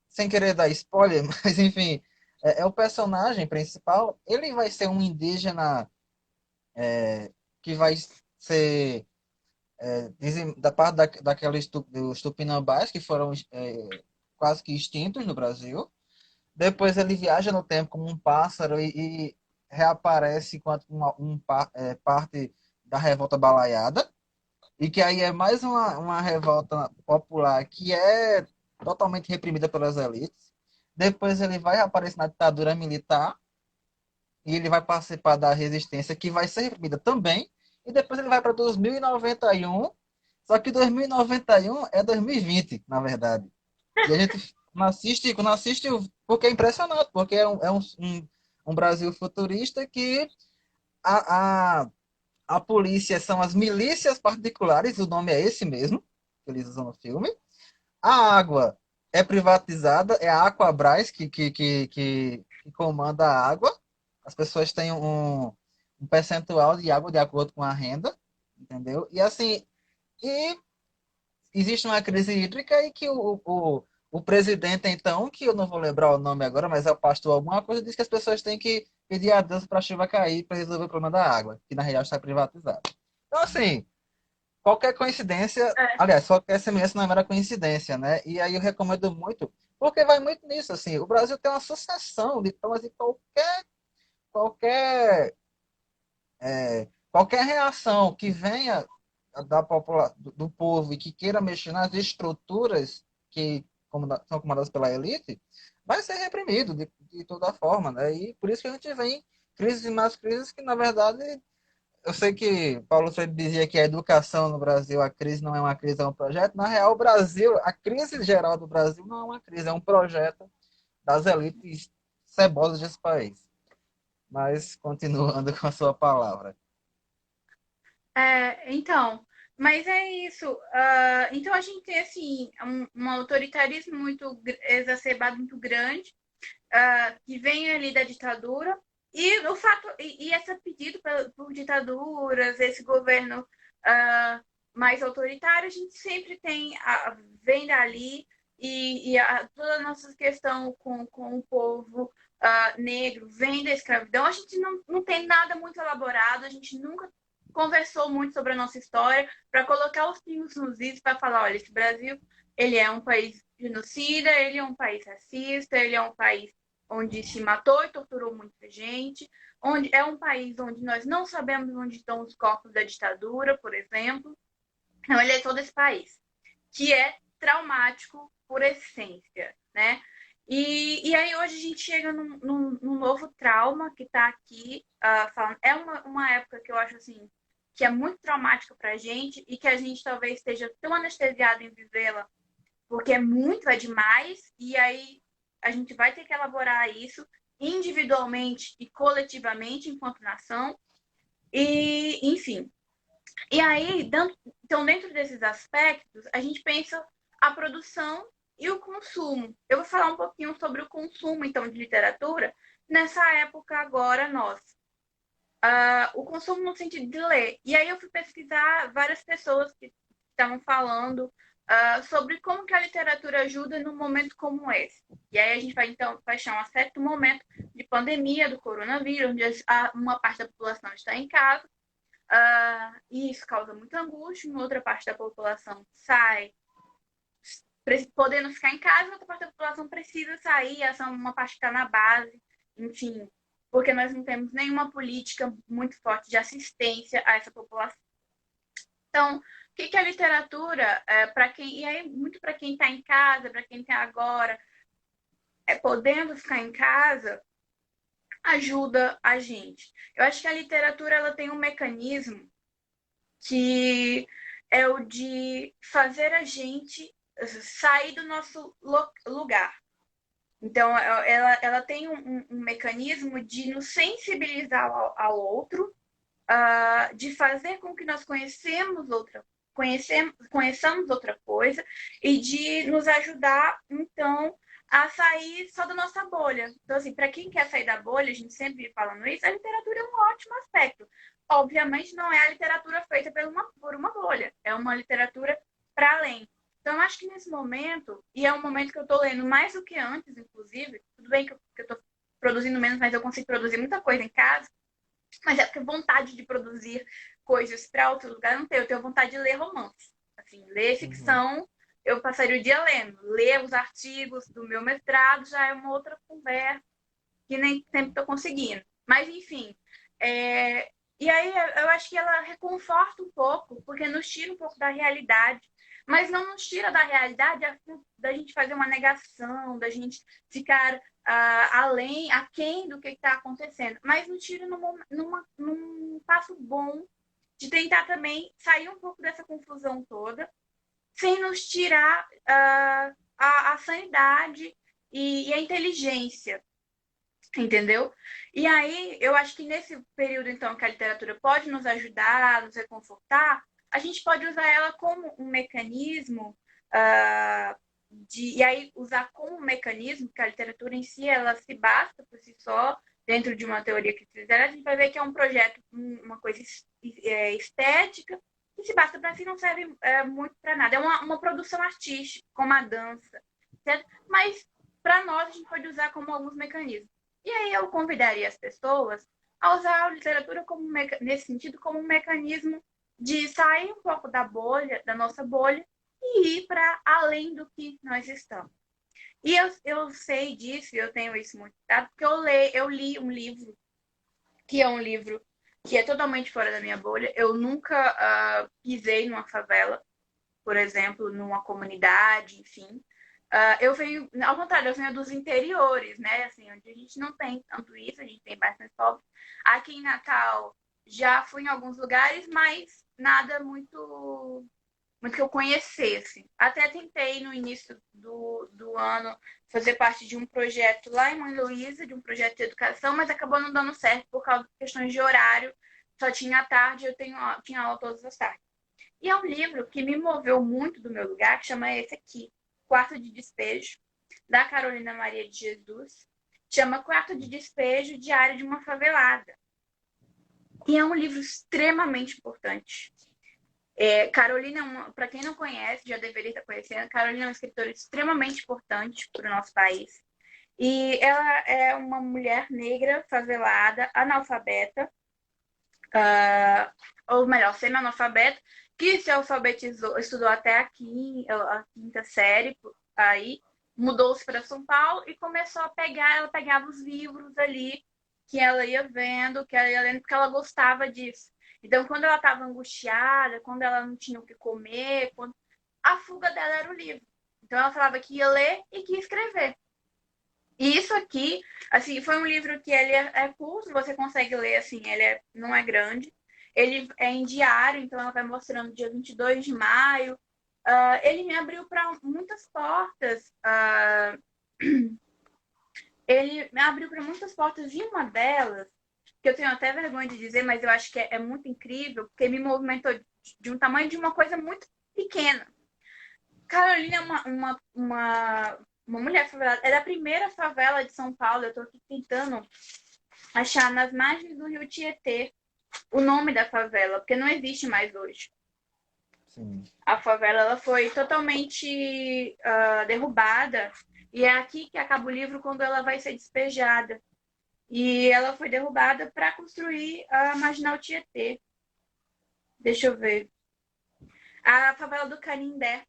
sem querer dar spoiler, mas enfim, é o personagem principal. Ele vai ser um indígena que vai ser da parte daqueles dos tupinambás que foram quase que extintos no Brasil. Depois ele viaja no tempo como um pássaro e reaparece enquanto parte da revolta balaiada. E que aí é mais uma revolta popular que é totalmente reprimida pelas elites. Depois ele vai aparecer na ditadura militar e ele vai participar da resistência que vai ser reprimida também. E depois ele vai para 2091, só que 2091 é 2020, na verdade. E a gente não assiste porque é impressionante, porque é um Brasil futurista que a, a, a polícia são as milícias particulares, o nome é esse mesmo, que eles usam no filme. A água é privatizada, é a Aquabras que comanda a água. As pessoas têm um percentual de água de acordo com a renda, entendeu? E assim, e existe uma crise hídrica e que o presidente, então, que eu não vou lembrar o nome agora, mas é o pastor alguma coisa, diz que as pessoas têm que pedir a Deus para a chuva cair para resolver o problema da água, que na real está privatizado. Então, assim, qualquer coincidência, É, aliás, qualquer semelhança não é mera coincidência, né? E aí eu recomendo muito, porque vai muito nisso, assim, o Brasil tem uma sucessão de temas e qualquer, qualquer reação que venha do povo e que queira mexer nas estruturas que são comandadas pela elite, vai ser reprimido de toda forma, né? E por isso que a gente vem crises e mais crises que, na verdade, eu sei que Paulo Freire dizia que a educação no Brasil, a crise não é uma crise, é um projeto. Na real, o Brasil, a crise geral do Brasil não é uma crise, é um projeto das elites cebosas desse país. Mas continuando com a sua palavra. Então, mas é isso. Então a gente tem assim um autoritarismo muito exacerbado, muito grande, que vem ali da ditadura. E o fato e esse pedido por ditaduras, esse governo mais autoritário, a gente sempre tem vem dali toda a nossa questão com o povo negro vem da escravidão. A gente não tem nada muito elaborado, a gente nunca conversou muito sobre a nossa história para colocar os pingos nos is para falar, olha, esse Brasil ele é um país genocida, ele é um país racista, ele é um país onde se matou e torturou muita gente, onde é um país onde nós não sabemos onde estão os corpos da ditadura, por exemplo. Então, ele é todo esse país, que é traumático por essência, né? E aí hoje a gente chega num novo trauma que está aqui falando. É uma época que eu acho assim que é muito traumática para a gente e que a gente talvez esteja tão anestesiado em vivê-la porque é muito, é demais, e aí a gente vai ter que elaborar isso individualmente e coletivamente enquanto nação, e enfim. E aí, então, dentro desses aspectos, a gente pensa a produção e o consumo. Eu vou falar um pouquinho sobre o consumo, então, de literatura, nessa época agora nossa. O consumo no sentido de ler. E aí eu fui pesquisar várias pessoas que estavam falando sobre como que a literatura ajuda num momento como esse. E aí a gente vai, então, achar um certo momento de pandemia do coronavírus, onde uma parte da população está em casa, e isso causa muita angústia, uma outra parte da população sai podendo ficar em casa, outra parte da população precisa sair, essa é uma parte que está na base, enfim, porque nós não temos nenhuma política muito forte de assistência a essa população. Então, o que é a literatura para quem, e aí muito para quem está em casa, para quem está agora, podendo ficar em casa, ajuda a gente. Eu acho que a literatura ela tem um mecanismo que é o de fazer a gente sair do nosso lugar. Então, ela tem um mecanismo de nos sensibilizar ao outro, de fazer com que nós conheçamos outra coisa e de nos ajudar, então, a sair só da nossa bolha. Então, assim, para quem quer sair da bolha, a gente sempre vive falando isso, a literatura é um ótimo aspecto. Obviamente, não é a literatura feita por uma bolha, é uma literatura para além. Então, eu acho que nesse momento, e é um momento que eu estou lendo mais do que antes, inclusive, tudo bem que eu estou produzindo menos, mas eu consigo produzir muita coisa em casa, mas é porque vontade de produzir coisas para outro lugar eu não tenho. Eu tenho vontade de ler romance. Assim, ler Uhum. ficção, eu passaria o dia lendo. Ler os artigos do meu mestrado já é uma outra conversa que nem sempre estou conseguindo. Mas, enfim. E aí eu acho que ela reconforta um pouco, porque nos tira um pouco da realidade. Mas não nos tira da realidade da gente fazer uma negação, da gente ficar aquém do que está acontecendo. Mas nos tira num passo bom de tentar também sair um pouco dessa confusão toda, sem nos tirar a sanidade e a inteligência, entendeu? E aí, eu acho que nesse período, então, que a literatura pode nos ajudar, nos reconfortar, a gente pode usar ela como um mecanismo e aí usar como um mecanismo, que a literatura em si, ela se basta por si só, dentro de uma teoria que fizer, a gente vai ver que é um projeto, uma coisa estética, que se basta para si não serve muito para nada. É uma produção artística, como a dança, certo? Mas para nós a gente pode usar como alguns mecanismos. E aí eu convidaria as pessoas a usar a literatura como nesse sentido como um mecanismo de sair um pouco da bolha, da nossa bolha, e ir para além do que nós estamos. E eu sei disso, eu tenho isso muito claro, porque eu li um livro que é um livro que é totalmente fora da minha bolha. Eu nunca pisei numa favela, por exemplo, numa comunidade, enfim. Eu venho, ao contrário, eu venho dos interiores, né? Assim, onde a gente não tem tanto isso, a gente tem bastante pobre. Aqui em Natal, já fui em alguns lugares, mas nada muito. muito que eu conhecesse. Até tentei no início do ano fazer parte de um projeto lá em Mãe Luísa, de um projeto de educação, mas acabou não dando certo por causa de questões de horário. Só tinha à tarde, tinha aula todas as tardes. E é um livro que me moveu muito do meu lugar, que chama esse aqui, Quarto de Despejo, da Carolina Maria de Jesus. Chama Quarto de Despejo, Diário de uma Favelada. E é um livro extremamente importante. Carolina, para quem não conhece, já deveria estar conhecendo, Carolina é uma escritora extremamente importante para o nosso país. E ela é uma mulher negra, favelada, analfabeta, ou melhor, semi-analfabeta, que se alfabetizou, estudou até a quinta série, aí mudou-se para São Paulo e começou a pegar, ela pegava os livros ali que ela ia vendo, que ela ia lendo, porque ela gostava disso. Então, quando ela estava angustiada, quando ela não tinha o que comer, a fuga dela era o livro. Então, ela falava que ia ler e que ia escrever. E isso aqui, assim, foi um livro que ele é curto, você consegue ler, assim, não é grande. Ele é em diário, então ela vai mostrando dia 22 de maio. Ele me abriu para muitas portas. Ele me abriu para muitas portas e uma delas, que eu tenho até vergonha de dizer, mas eu acho que é muito incrível, porque me movimentou de um tamanho de uma coisa muito pequena. Carolina é uma mulher favelada. É da primeira favela de São Paulo. Eu estou aqui tentando achar nas margens do rio Tietê o nome da favela, porque não existe mais hoje. Sim. A favela ela foi totalmente derrubada. E é aqui que acaba o livro quando ela vai ser despejada. E ela foi derrubada para construir a Marginal Tietê. Deixa eu ver. A favela do Canindé,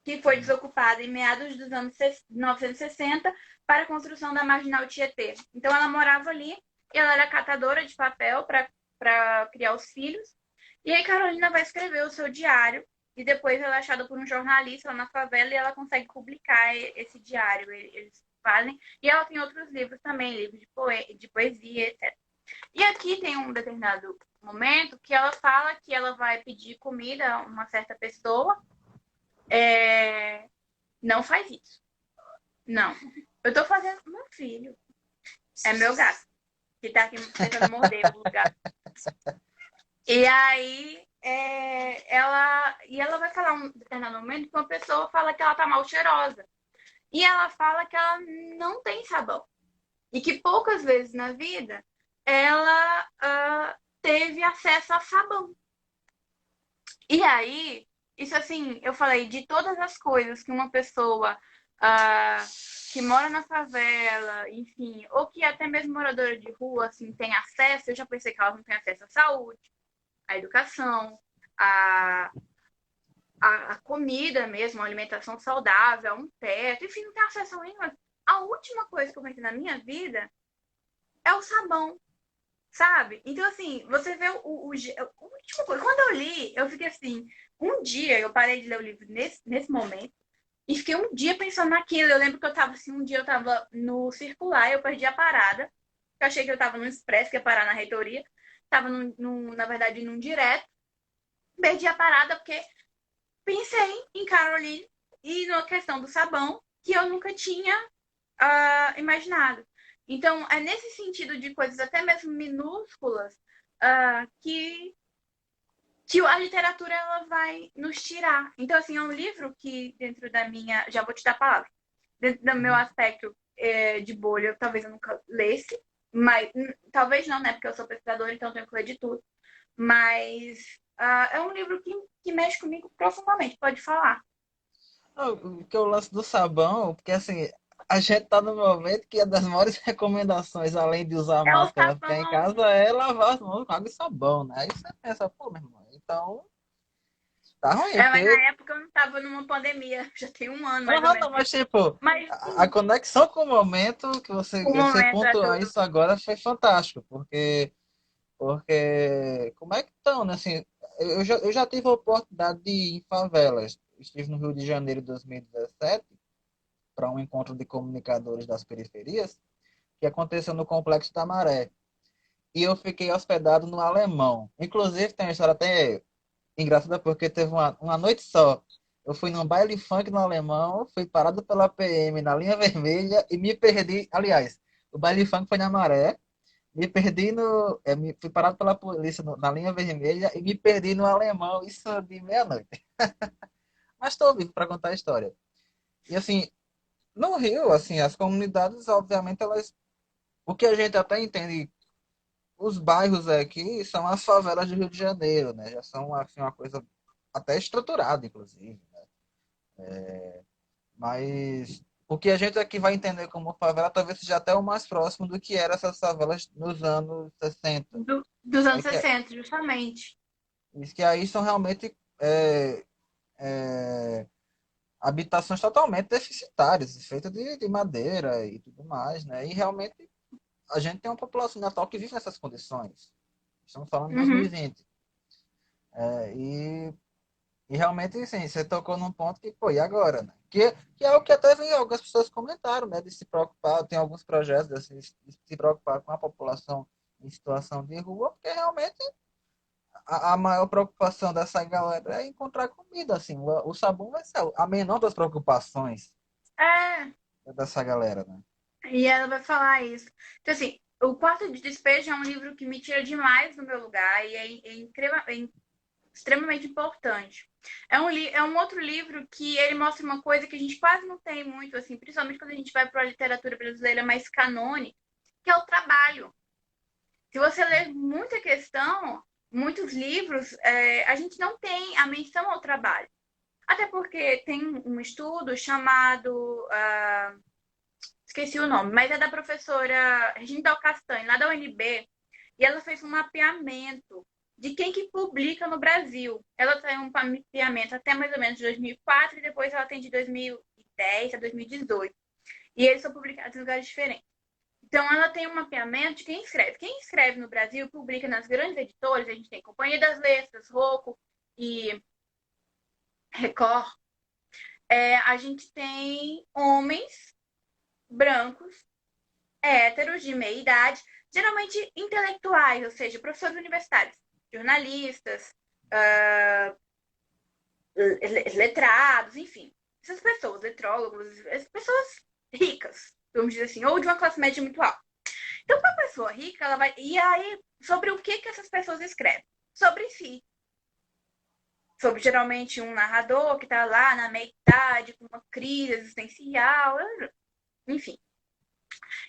que foi desocupada em meados dos anos 1960 para a construção da Marginal Tietê. Então ela morava ali e ela era catadora de papel para criar os filhos. E aí Carolina vai escrever o seu diário e depois ela é achada por um jornalista lá na favela e ela consegue publicar esse diário. Eles fazem. E ela tem outros livros também, livros de poesia, etc. E aqui tem um determinado momento que ela fala que ela vai pedir comida a uma certa pessoa. Não faz isso. Não. Eu tô fazendo com meu filho. É meu gato. Que tá aqui tentando morder o gato. E aí, ela vai falar um determinado momento que uma pessoa fala que ela tá mal cheirosa. E ela fala que ela não tem sabão. E que poucas vezes na vida ela teve acesso a sabão. E aí, isso assim, eu falei de todas as coisas que uma pessoa que mora na favela, enfim, ou que até mesmo moradora de rua, assim, tem acesso, eu já pensei que elas não têm acesso à saúde, à educação, à, à comida mesmo, à alimentação saudável, a um teto, enfim, não tem acesso a nenhuma. A última coisa que eu pensei na minha vida é o sabão. Sabe? Então, assim, você vê o último coisa. Quando eu li, eu fiquei assim. Um dia eu parei de ler o livro nesse momento e fiquei um dia pensando naquilo. Eu lembro que eu tava assim, um dia eu tava no circular, eu perdi a parada. Eu achei que eu tava no expresso, que ia parar na reitoria. Tava, na verdade, num direto. Perdi a parada porque pensei em Caroline e na questão do sabão, que eu nunca tinha imaginado. Então, é nesse sentido de coisas até mesmo minúsculas que a literatura ela vai nos tirar. Então, assim, é um livro que dentro da minha... Já vou te dar a palavra. Dentro do meu aspecto de bolha, talvez eu nunca lesse, mas talvez não, né? Porque eu sou pesquisadora, então eu tenho que ler de tudo. Mas é um livro que mexe comigo profundamente, pode falar. Que eu lance do sabão, porque assim, a gente tá no momento que uma das maiores recomendações, além de usar a É o máscara ficar em sabão. casa, é lavar as mãos com água e sabão, né? Aí você pensa, pô, meu irmão, então tá ruim, Mas na porque. época eu não estava numa pandemia, já tem um ano mais ou Aham, menos. não, mas tipo, Mas a sim, conexão com o momento que o você momento é pontuou tudo. isso agora foi fantástico, porque como é que estão, né? Assim, eu já tive a oportunidade de ir em favelas. Estive no Rio de Janeiro em 2017 para um encontro de comunicadores das periferias que aconteceu no Complexo da Maré. E eu fiquei hospedado no Alemão. Inclusive, tem uma história até engraçado porque teve uma noite só. Eu fui num baile funk no Alemão, fui parado pela PM na linha vermelha e me perdi. Aliás, o baile funk foi na Maré, me perdi no. Fui parado pela polícia na linha vermelha e me perdi no Alemão, isso de meia-noite. Mas estou vivo para contar a história. E assim, no Rio, assim, as comunidades, obviamente, elas. O que a gente até entende, os bairros aqui são as favelas do Rio de Janeiro, né? Já são assim, uma coisa até estruturada, inclusive. Mas o que a gente aqui vai entender como favela talvez seja até o mais próximo do que eram essas favelas nos anos 60. Dos É anos que, 60, justamente. isso que aí são realmente é, habitações totalmente deficitárias, feitas de madeira e tudo mais, né? E realmente a gente tem uma população natal que vive nessas condições. Estamos falando de Uhum. 2020. É, e realmente, assim, você tocou num ponto que, pô, e agora, né? Que é o que até vem, algumas pessoas comentaram, né? De se preocupar, tem alguns projetos assim, de se preocupar com a população em situação de rua, porque realmente a maior preocupação dessa galera é encontrar comida, assim. O sabão vai ser a menor das preocupações É, dessa galera, né? e ela vai falar isso. Então, assim, O Quarto de Despejo é um livro que me tira demais do meu lugar e é extremamente importante. É um outro livro que ele mostra uma coisa que a gente quase não tem muito, assim, principalmente quando a gente vai para a literatura brasileira mais canônica, que é o trabalho. Se você ler muita questão, muitos livros, a gente não tem a menção ao trabalho. Até porque tem um estudo chamado, esqueci o nome, mas é da professora Regina Del Castanho, lá da UNB, e ela fez um mapeamento de quem que publica no Brasil. Ela tem um mapeamento até mais ou menos de 2004 e depois ela tem de 2010 a 2018. E eles são publicados em lugares diferentes. Então, ela tem um mapeamento de quem escreve. Quem escreve no Brasil publica nas grandes editoras. A gente tem Companhia das Letras, Rocco e Record. A gente tem homens brancos, héteros, de meia idade, geralmente intelectuais, ou seja, professores universitários, jornalistas, uh, letrados, enfim. Essas pessoas, letrólogos, pessoas ricas, vamos dizer assim, ou de uma classe média muito alta. Então, para a pessoa rica, ela vai. E aí, sobre o que essas pessoas escrevem? Sobre si. Sobre geralmente um narrador que está lá na meia-idade, com uma crise existencial, enfim.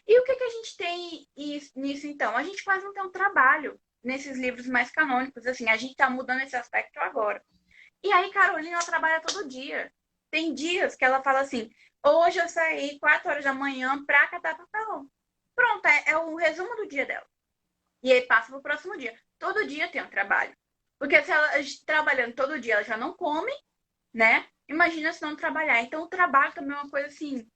E o que a gente tem nisso, então? A gente quase não tem um trabalho nesses livros mais canônicos. Assim, a gente está mudando esse aspecto agora. E aí, Carolina trabalha todo dia. Tem dias que ela fala assim: hoje eu saí 4 horas da manhã para catar papelão. Pronto, é o resumo do dia dela. E aí passa pro próximo dia. Todo dia tem um trabalho. Porque se ela trabalhando todo dia, ela já não come, né? Imagina se não trabalhar. Então, o trabalho também é uma coisa assim,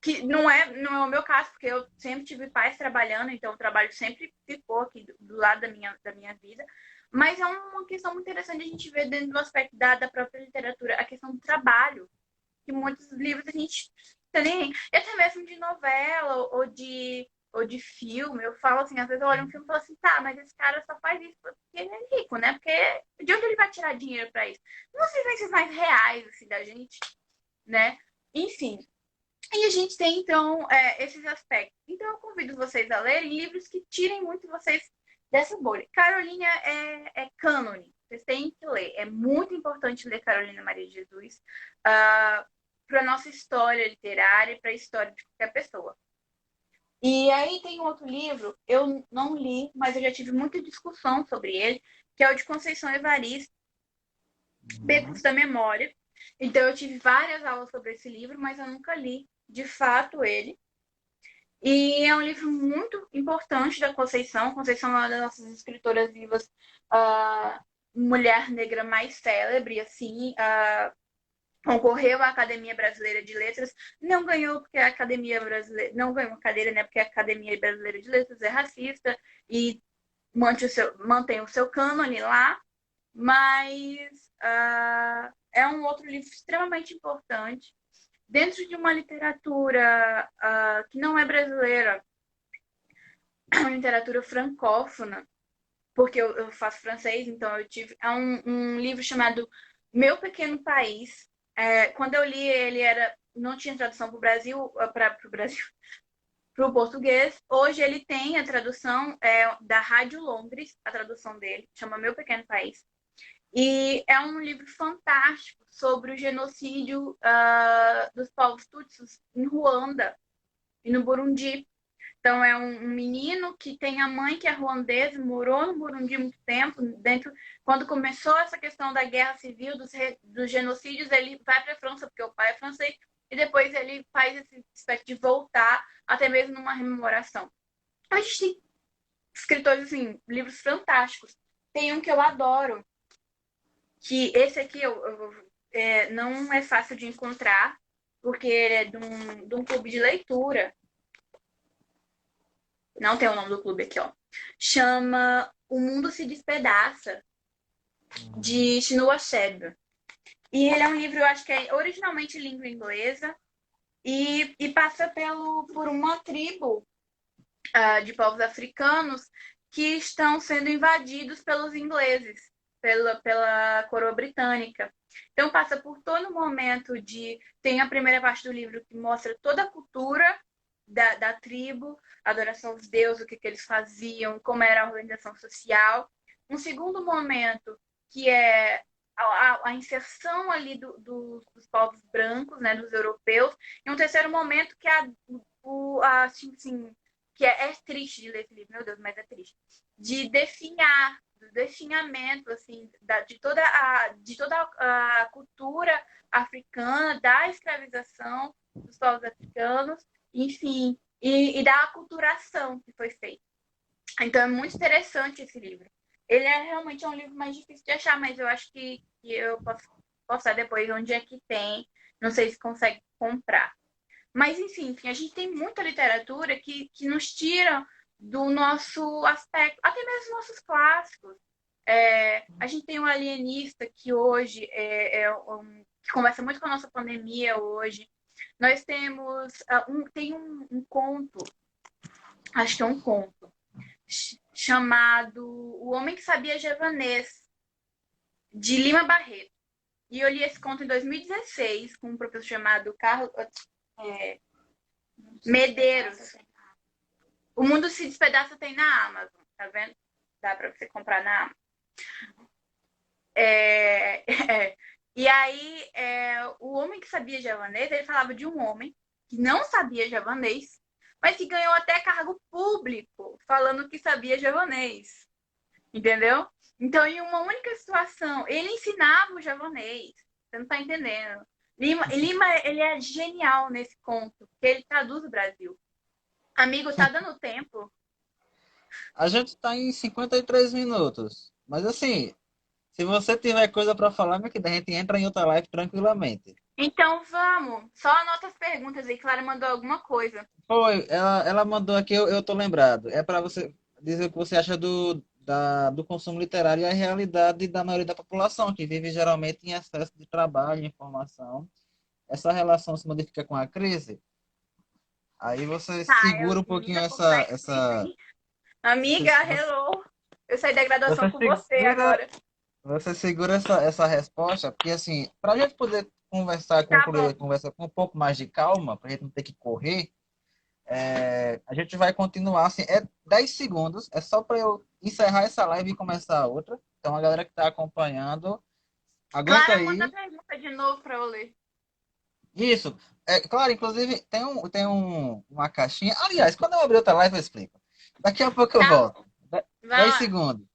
que não é o meu caso, porque eu sempre tive pais trabalhando, então o trabalho sempre ficou aqui do lado da minha vida. Mas é uma questão muito interessante a gente ver dentro do aspecto da própria literatura, a questão do trabalho, que muitos livros a gente tá nem. E até mesmo de novela ou de filme, eu falo assim, às vezes eu olho um filme e falo assim, tá, mas esse cara só faz isso porque ele é rico, né? Porque de onde ele vai tirar dinheiro pra isso? Umas vivências mais reais, assim, da gente, né? Enfim. E a gente tem, então, esses aspectos. Então, eu convido vocês a lerem livros que tirem muito vocês dessa bolha. Carolina é cânone. Vocês têm que ler. É muito importante ler Carolina Maria de Jesus para a nossa história literária e para a história de qualquer pessoa. E aí tem um outro livro, eu não li, mas eu já tive muita discussão sobre ele, que é o de Conceição Evaristo, Becos Uhum. da Memória. Então eu tive várias aulas sobre esse livro, mas eu nunca li de fato ele. E é um livro muito importante da Conceição. Conceição é uma das nossas escritoras vivas, mulher negra mais célebre, assim, concorreu à Academia Brasileira de Letras, não ganhou porque a Academia Brasileira, não ganhou uma cadeira, né? Porque a Academia Brasileira de Letras é racista e mantém o seu cânone lá, mas é um outro livro extremamente importante dentro de uma literatura que não é brasileira, uma literatura francófona. porque eu faço francês, então eu tive. É um livro chamado Meu Pequeno País. Quando eu li ele, não tinha tradução para o Brasil, para o Brasil, para o português. Hoje ele tem a tradução da Rádio Londres, a tradução dele, chama Meu Pequeno País. E é um livro fantástico sobre o genocídio dos povos tutsis em Ruanda e no Burundi. Então, é um menino que tem a mãe que é ruandesa, morou no Burundi muito tempo. Quando começou essa questão da guerra civil, dos genocídios, ele vai para a França, porque o pai é francês, e depois ele faz esse espécie de voltar, até mesmo numa rememoração. A gente tem escritores, assim, livros fantásticos. Tem um que eu adoro, que esse aqui não é fácil de encontrar, porque ele é de um clube de leitura. Não tem o nome do clube aqui, ó. Chama O Mundo Se Despedaça, de Chinua Achebe. E ele é um livro, eu acho que é originalmente língua inglesa e passa por uma tribo de povos africanos que estão sendo invadidos pelos ingleses, pela coroa britânica. Então passa por todo momento Tem a primeira parte do livro que mostra toda a cultura da tribo, adoração aos deuses, o que eles faziam, como era a organização social. Um segundo momento que é a inserção ali dos povos brancos, né, dos europeus. E um terceiro momento que assim, que é triste de ler esse livro, meu Deus, mas é triste, do definhamento assim, de toda a cultura africana, da escravização dos povos africanos, enfim, e da aculturação que foi feita. Então é muito interessante esse livro. Ele realmente um livro mais difícil de achar, mas eu acho que eu posso postar depois onde é que tem. Não sei se consegue comprar. Mas, enfim, a gente tem muita literatura que nos tira do nosso aspecto, até mesmo nossos clássicos. A gente tem um alienista que hoje que conversa muito com a nossa pandemia hoje. Nós temos um conto, acho que é um conto, chamado O Homem que Sabia Javanês, de Lima Barreto. E eu li esse conto em 2016 com um professor chamado Carlos Medeiros. O Mundo Se Despedaça tem na Amazon, tá vendo? Dá para você comprar na Amazon. E aí, o homem que sabia javanês, ele falava de um homem que não sabia javanês, mas que ganhou até cargo público falando que sabia javanês. Entendeu? Então, em uma única situação, ele ensinava o javanês. Você não tá entendendo. Lima, ele é genial nesse conto, porque ele traduz o Brasil. Amigo, tá dando tempo? A gente tá em 53 minutos. Mas assim, se você tiver coisa para falar, meu querido, a gente entra em outra live tranquilamente. Então vamos. Só anota as perguntas aí. Clara mandou alguma coisa. Foi, ela mandou aqui, eu tô lembrado. É para você dizer o que você acha do consumo literário e a realidade da maioria da população, que vive geralmente em excesso de trabalho, informação. Essa relação se modifica com a crise. Aí você Tá, segura um pouquinho amiga, complexo isso, essa. hein? Amiga, Você, hello. Eu saí da graduação você com você segura, agora. você segura essa resposta, porque assim, para a gente poder conversar, Tá concluir a bom. conversa com um pouco mais de calma, para a gente não ter que correr, a gente vai continuar, assim, 10 segundos, é só para eu encerrar essa live e começar a outra. Então, a galera que está acompanhando, aguenta Clara, manda a aí. pergunta de novo para eu ler. Isso. Claro, inclusive, uma caixinha. Aliás, quando eu abrir outra live, eu explico. Daqui a pouco eu Tá bom. volto. Vai 10 lá. segundos.